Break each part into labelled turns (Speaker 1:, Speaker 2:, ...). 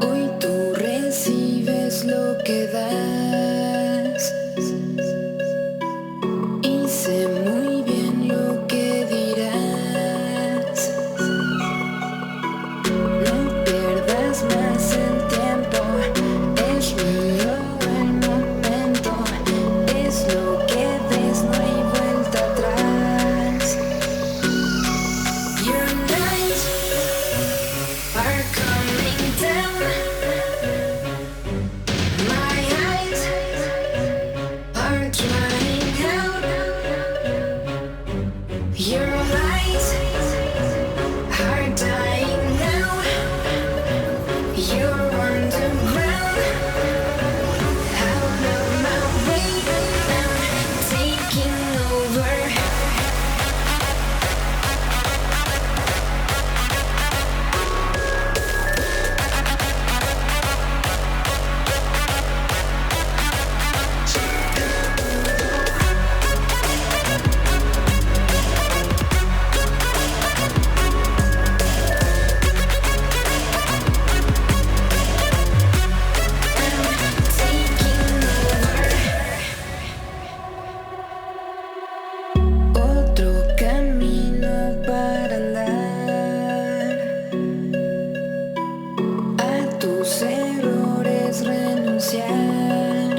Speaker 1: Hoy tú recibes lo que das y sé muy bien lo que dirás. No pierdas más el tiempo, es mío el momento, es lo que ves, no hay vuelta atrás. Your nights are coming down, my eyes are drying out, your lies are dying now, you're underground, out of my way, I'm taking over. Otro camino para andar, a tus errores renunciar,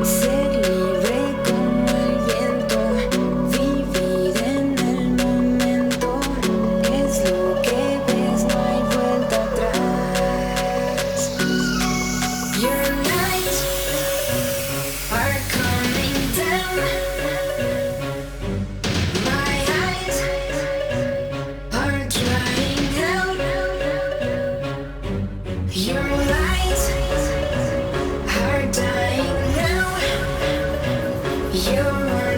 Speaker 1: ser libre como el viento, vivir en el momento, es lo que ves, no hay vuelta atrás. Your nights are coming down, my eyes are drying out, your lies are dying now, you're